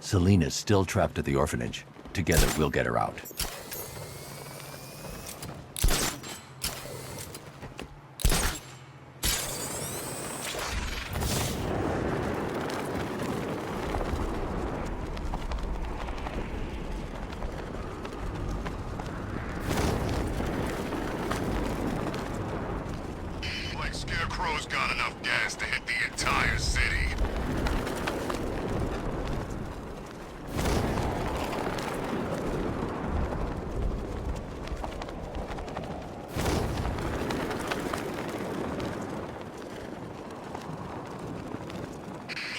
Selena's still trapped at the orphanage. Together, we'll get her out. Like Scarecrow's got enough gas to hit the entire city.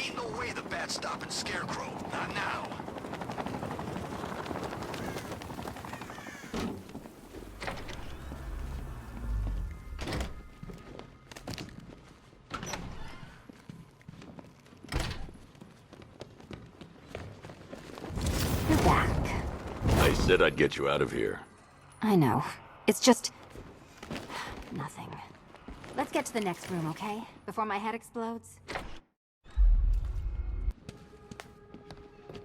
Ain't no way the bat's stopping Scarecrow. Not now. You're back. I said I'd get you out of here. I know. It's just... nothing. Let's get to the next room, okay? Before my head explodes.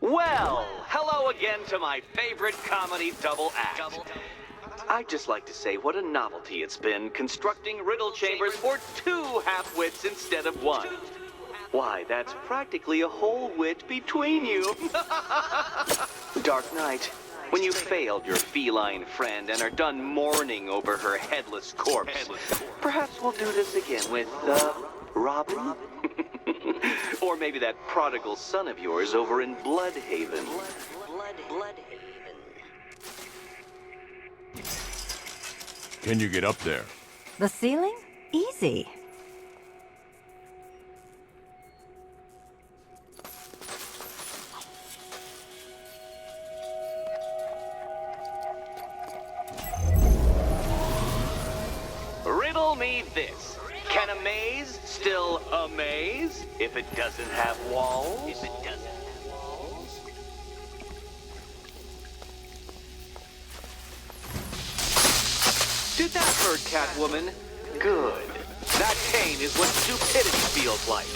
Well, hello again to my favorite comedy double act. I'd just like to say what a novelty it's been constructing riddle chambers for 2 half-wits instead of 1. Why, that's practically a whole wit between you. Dark Knight, when you failed your feline friend and are done mourning over her headless corpse, perhaps we'll do this again with, Robin? Or maybe that prodigal son of yours over in Bloodhaven. Can you get up there? The ceiling? Easy. Riddle me this. Can a maze still amaze if it doesn't have walls? Did that hurt, Catwoman? Good. That pain is what stupidity feels like.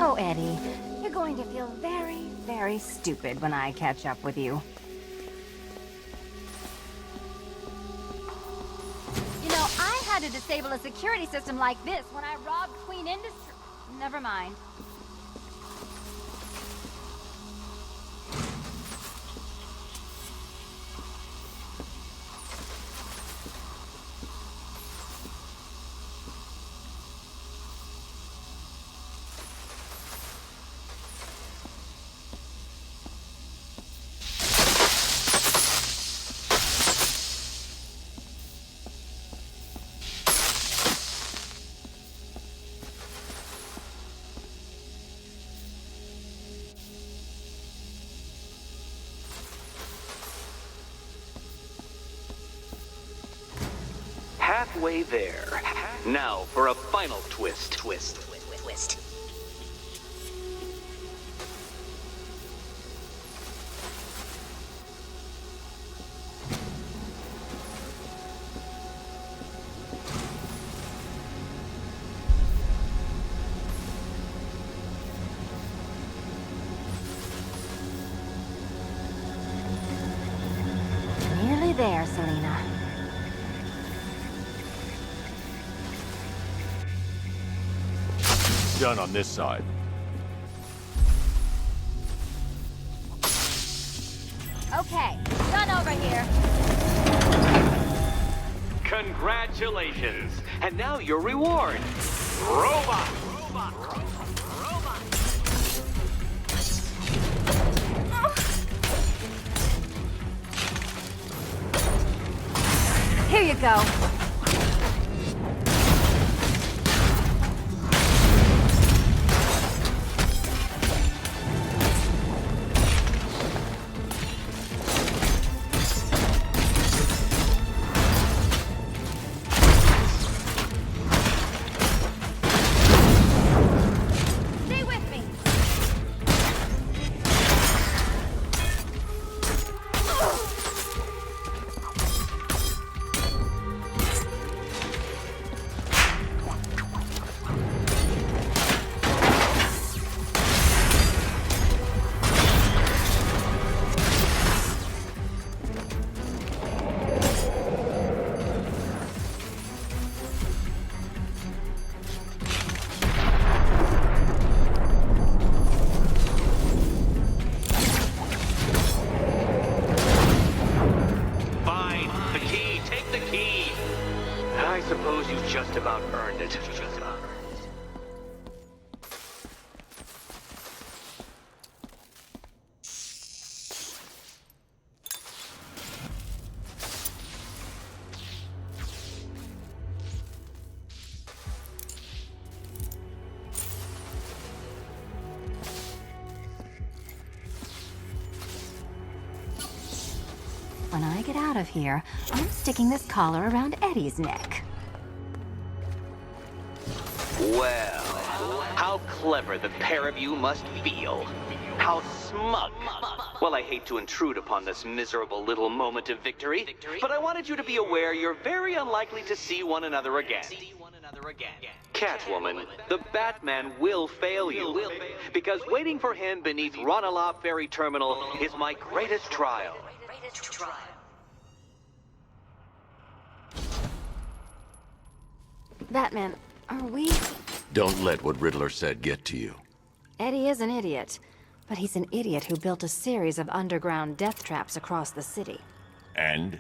Oh, Eddie, you're going to feel very, very stupid when I catch up with you. You know, I had to disable a security system like this when I robbed Queen Industry. Never mind. Halfway there. Now for a final twist. Nearly there, Selena. Done on this side. Okay, done over here. Congratulations. And now your reward. Robot. Here you go. Stay with me. just about earned it. When I get out of here, I'm sticking this collar around Eddie's neck. Well, how clever the pair of you must feel. How smug. Well, I hate to intrude upon this miserable little moment of victory, but I wanted you to be aware you're very unlikely to see one another again. Catwoman, the Batman will fail you, because waiting for him beneath Ranelagh Ferry Terminal is my greatest trial. Batman, are we... Don't let what Riddler said get to you. Eddie is an idiot, but he's an idiot who built a series of underground death traps across the city. And?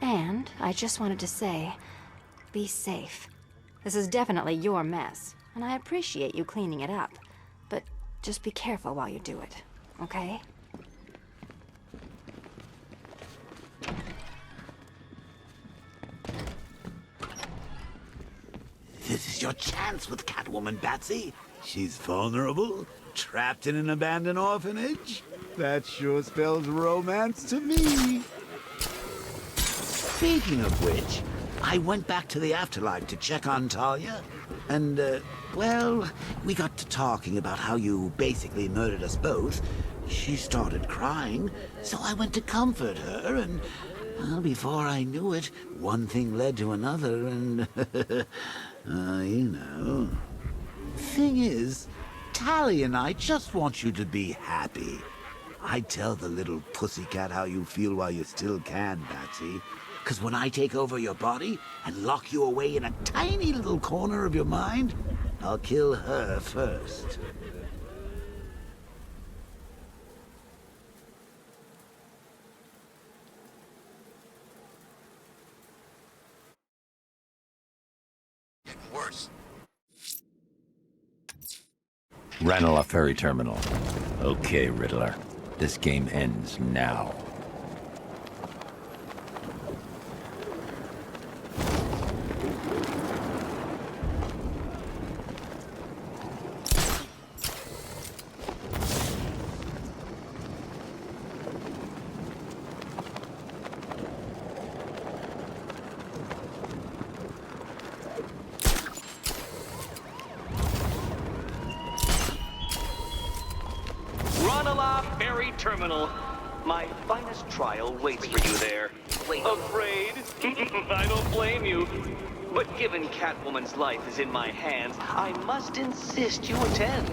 And I just wanted to say, be safe. This is definitely your mess, and I appreciate you cleaning it up. But just be careful while you do it, okay? This is your chance with Catwoman, Batsy. She's vulnerable, trapped in an abandoned orphanage. That sure spells romance to me. Speaking of which, I went back to the afterlife to check on Talia. And, well, we got to talking about how you basically murdered us both. She started crying, so I went to comfort her, and... well, before I knew it, one thing led to another, and... you know. Thing is, Tally and I just want you to be happy. I tell the little pussycat how you feel while you still can, Batsy. 'Cause when I take over your body and lock you away in a tiny little corner of your mind, I'll kill her first. Worse. Ranelagh Ferry Terminal. Okay, Riddler. This game ends now. Ranelagh Ferry Terminal. My finest trial waits for you there. Afraid? I don't blame you. But given Catwoman's life is in my hands, I must insist you attend.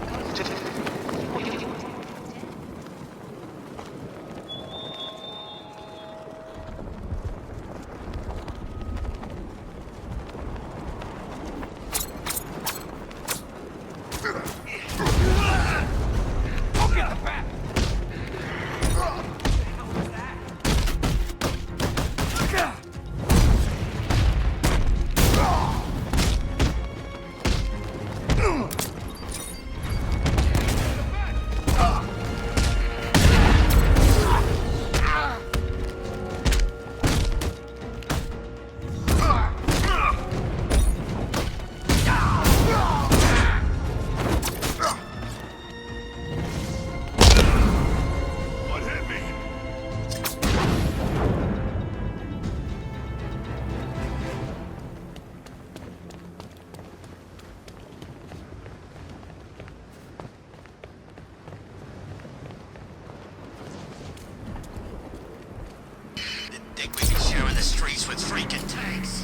Think we be sharing the streets with freaking tanks?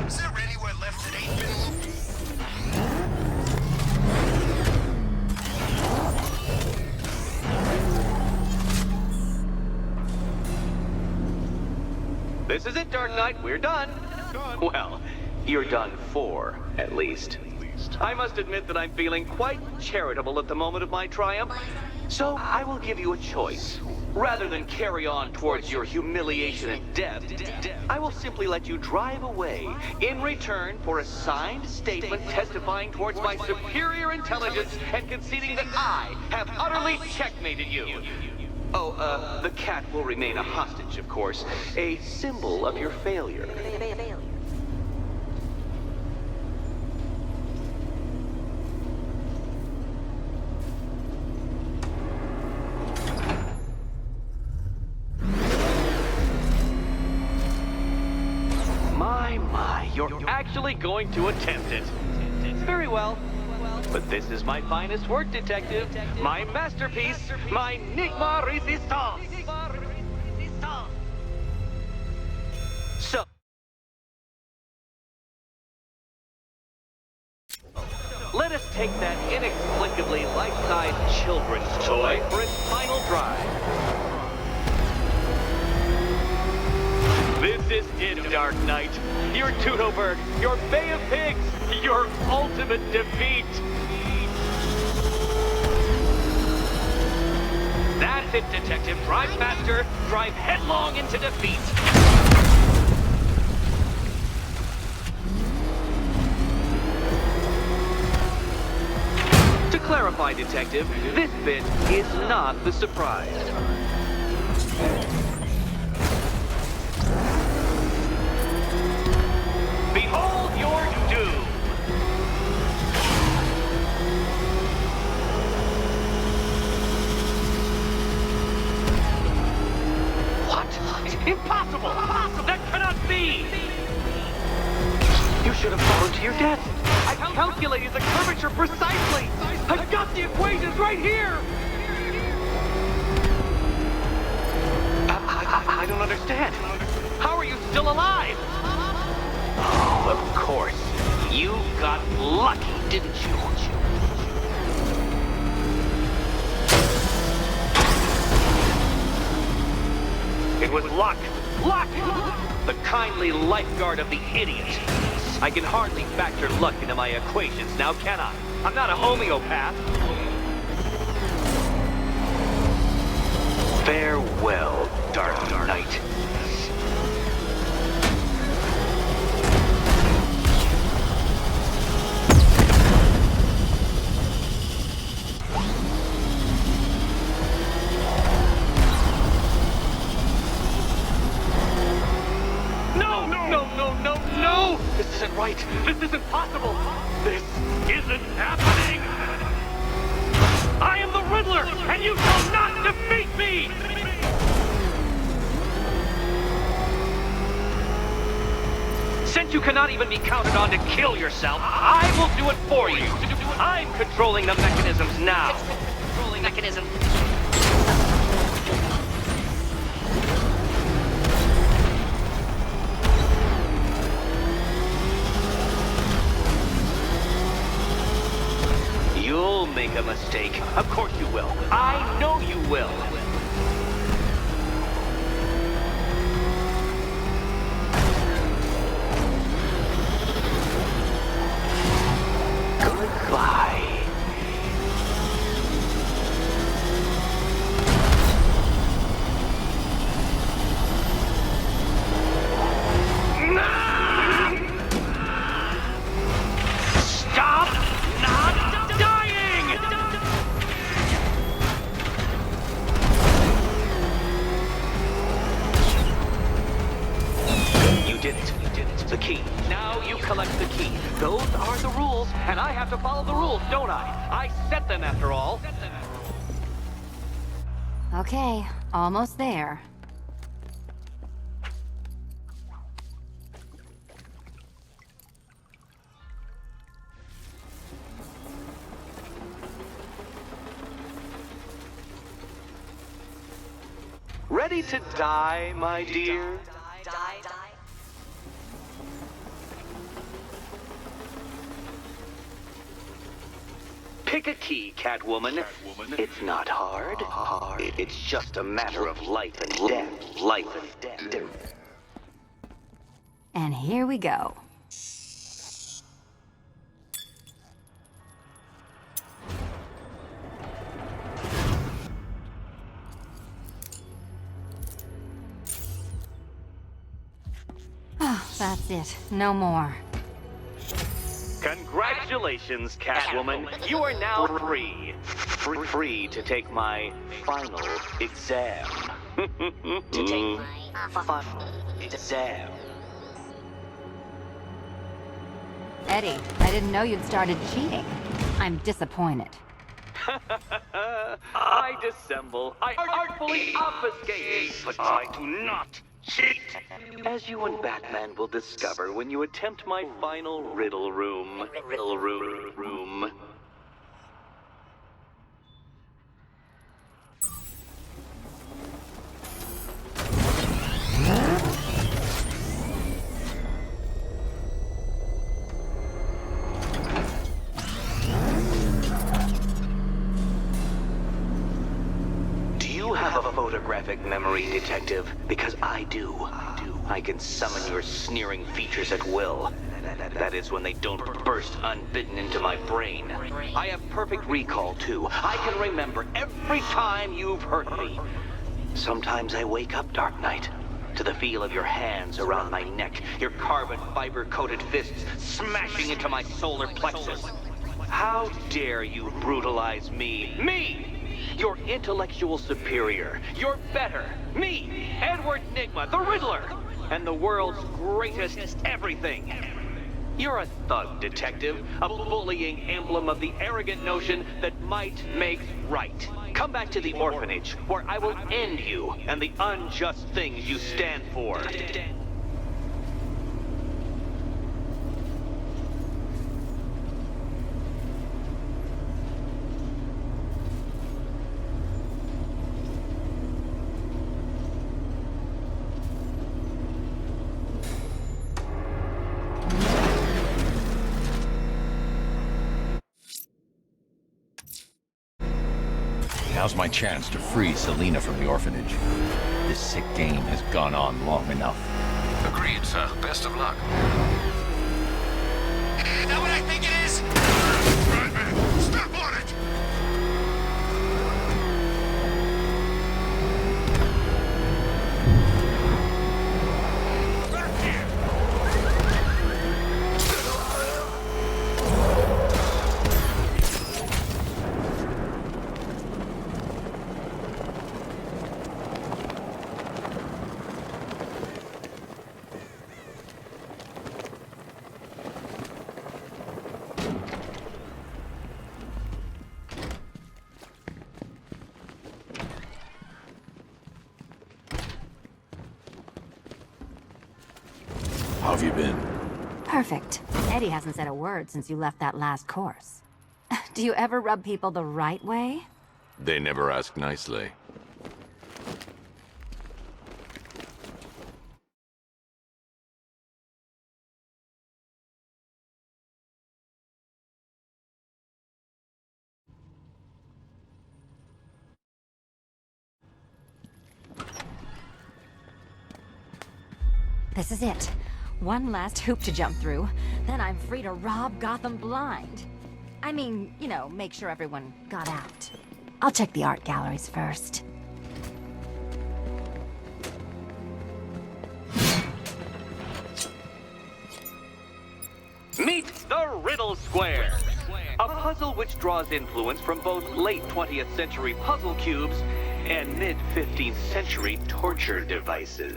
Is there anywhere left that ain't been looped? This is it, Dark Knight. We're done. Well, you're done for, at least. I must admit that I'm feeling quite charitable at the moment of my triumph. So I will give you a choice. Rather than carry on towards your humiliation and death, I will simply let you drive away in return for a signed statement testifying towards my superior intelligence and conceding that I have utterly checkmated you. Oh, the cat will remain a hostage, of course. A symbol of your failure. My, you're actually going to attempt it. Very well. But this is my finest work, Detective. My masterpiece, my Enigma Resistance. So, let us take that inexplicably life-sized children's toy for its final drive. This is it, Dark Knight. Your Toodleberg, your Bay of Pigs, your ultimate defeat. That's it, Detective. Drive faster, drive headlong into defeat. To clarify, Detective, this bit is not the surprise. Behold your doom! What? Impossible! That cannot be! You should have fallen to your death. I calculated the curvature precisely. I've got the equations right here! I don't understand. How are you still alive? Oh, of course. You got lucky, didn't you? It was luck. Luck! The kindly lifeguard of the idiot. I can hardly factor luck into my equations now, can I? I'm not a homeopath. Farewell, Dark Knight. No! This isn't right. This isn't possible. This isn't happening. I am the Riddler, and you shall not defeat me! Since you cannot even be counted on to kill yourself, I will do it for you. I'm controlling the mechanisms now. Controlling mechanism. You'll make a mistake. Of course you will. I know you will. Goodbye. Stop not dying! You did it. The key. Now you collect the key. Those are the rules, and I have to follow the rules, don't I? I set them after all. Okay, almost there. Ready to die, my dear? Pick a key, Catwoman. It's not hard. It's just a matter of life and death. Life and death. And here we go. Oh, that's it. No more. Congratulations, Catwoman. You are now free. Free to take my final exam. To take my final exam. Eddie, I didn't know you'd started cheating. I'm disappointed. I dissemble. I artfully obfuscate. But I do not cheat. As you and Batman will discover when you attempt my final riddle room. Riddle room. Do you have a photographic memory, Detective? Because I do. I can summon your sneering features at will. That is when they don't burst unbidden into my brain. I have perfect recall, too. I can remember every time you've hurt me. Sometimes I wake up, Dark Knight, to the feel of your hands around my neck, your carbon fiber-coated fists smashing into my solar plexus. How dare you brutalize me? Me! Your intellectual superior. You're better. Me, Edward Nygma, the Riddler, and the world's greatest everything. You're a thug, Detective, a bullying emblem of the arrogant notion that might makes right. Come back to the orphanage, where I will end you and the unjust things you stand for. Now's my chance to free Selina from the orphanage. This sick game has gone on long enough. Agreed, sir. Best of luck. Is that what I think it is? Right, man. Step on it! Back here! How have you been? Perfect. Eddie hasn't said a word since you left that last course. Do you ever rub people the right way? They never ask nicely. This is it. One last hoop to jump through, then I'm free to rob Gotham blind. I mean, you know, make sure everyone got out. I'll check the art galleries first. Meet the Riddle Square, a puzzle which draws influence from both late 20th century puzzle cubes and mid-15th century torture devices.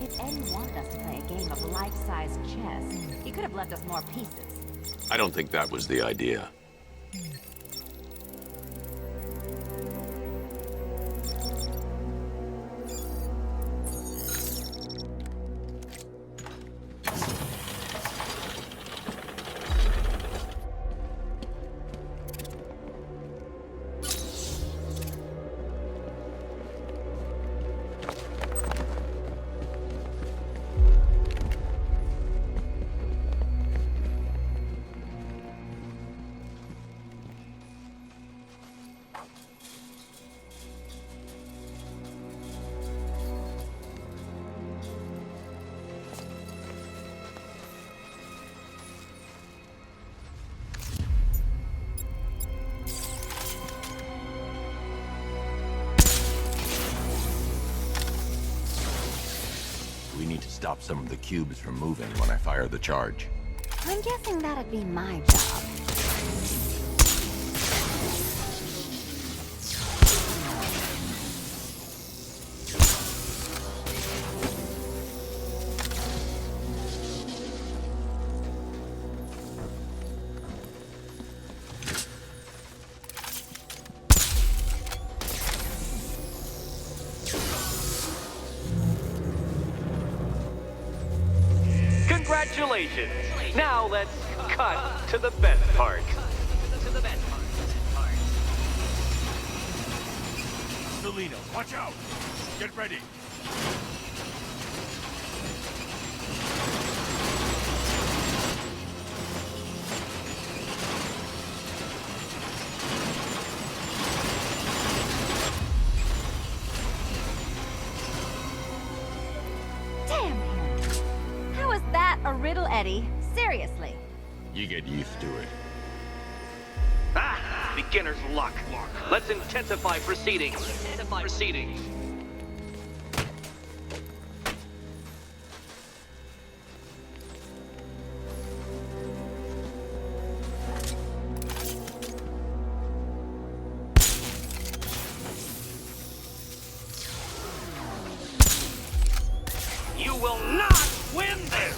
If Eddie wanted us to play a game of life-size chess, he could have left us more pieces. I don't think that was the idea. need to stop some of the cubes from moving when I fire the charge. I'm guessing that'd be my job. Congratulations! Now let's cut to the best part. Selina, watch out! Get ready. Damn him! How is that a riddle, Eddie? Seriously. You get used to it. Ah! Beginner's luck. Let's intensify proceedings. You will not win this!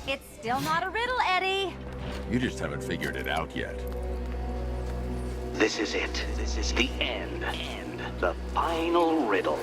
It's still not a riddle, Eddie. You just haven't figured it out yet. This is it. This is the end. The final riddle.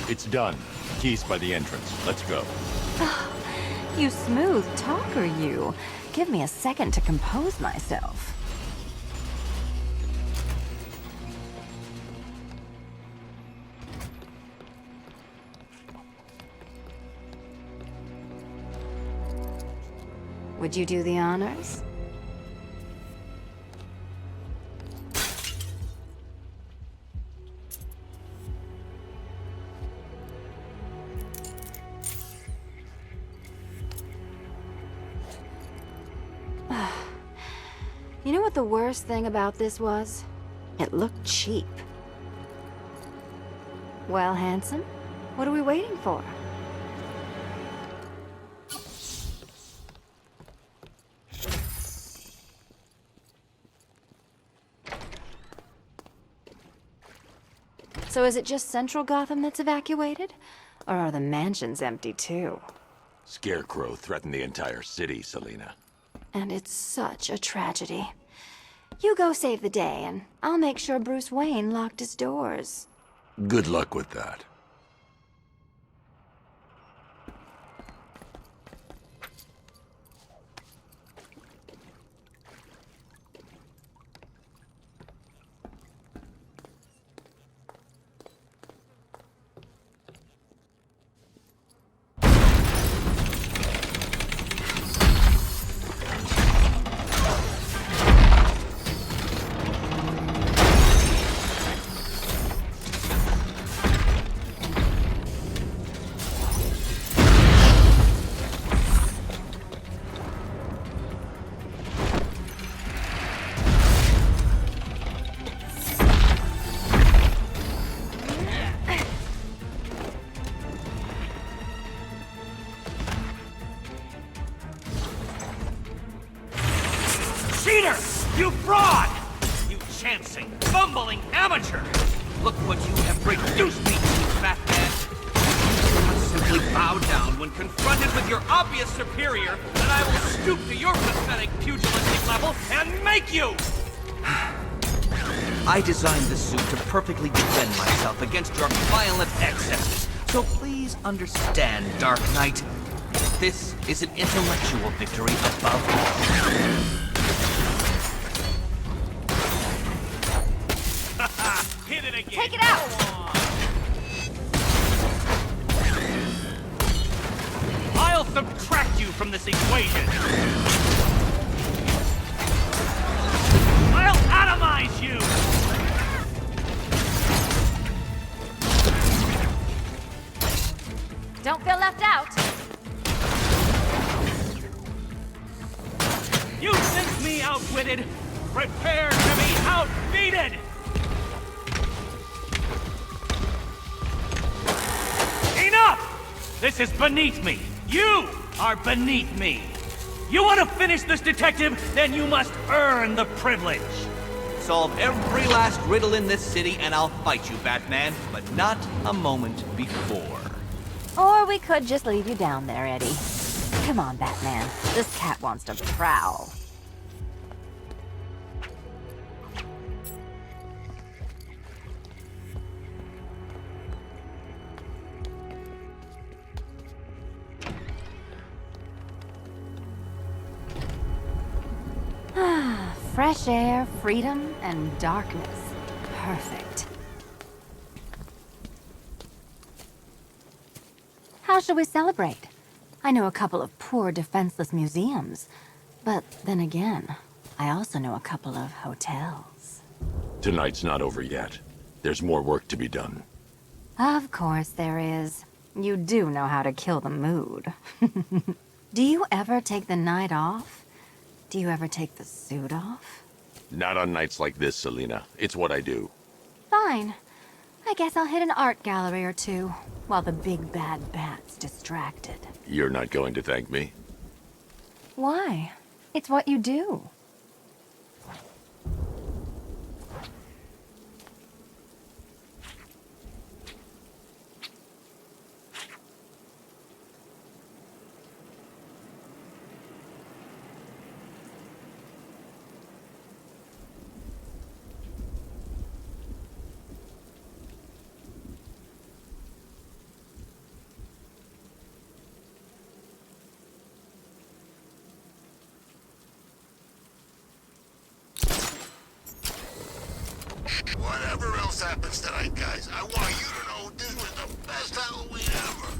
It's done. Keys by the entrance. Let's go. You smooth talker, you. Give me a second to compose myself. Would you do the honors? You know what the worst thing about this was? It looked cheap. Well, handsome, what are we waiting for? So is it just Central Gotham that's evacuated? Or are the mansions empty too? Scarecrow threatened the entire city, Selina. And it's such a tragedy. You go save the day, and I'll make sure Bruce Wayne locked his doors. Good luck with that. Cheater! You fraud! You chancing, fumbling amateur! Look what you have reduced me to, Batman! You must simply bow down when confronted with your obvious superior, and I will stoop to your pathetic pugilistic level and make you! I designed this suit to perfectly defend myself against your violent excesses, so please understand, Dark Knight. This is an intellectual victory above all. Hit it again. Take it out! I'll subtract you from this equation. I'll atomize you. Don't feel left out. You think me outwitted? Prepare to be outbeaten! Enough! This is beneath me. You are beneath me. You want to finish this, detective? Then you must earn the privilege. Solve every last riddle in this city and I'll fight you, Batman, but not a moment before. Or we could just leave you down there, Eddie. Come on, Batman. This cat wants to prowl. Fresh air, freedom, and darkness. Perfect. How shall we celebrate? I know a couple of poor, defenseless museums. But then again, I also know a couple of hotels. Tonight's not over yet. There's more work to be done. Of course there is. You do know how to kill the mood. Do you ever take the night off? Do you ever take the suit off? Not on nights like this, Selina. It's what I do. Fine. I guess I'll hit an art gallery or two, while the big bad bat's distracted. You're not going to thank me? Why? It's what you do. Whatever else happens tonight, guys, I want you to know this was the best Halloween ever.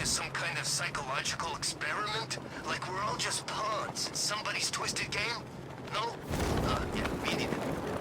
Some kind of psychological experiment? Like we're all just pawns in somebody's twisted game? No? Yeah, me neither.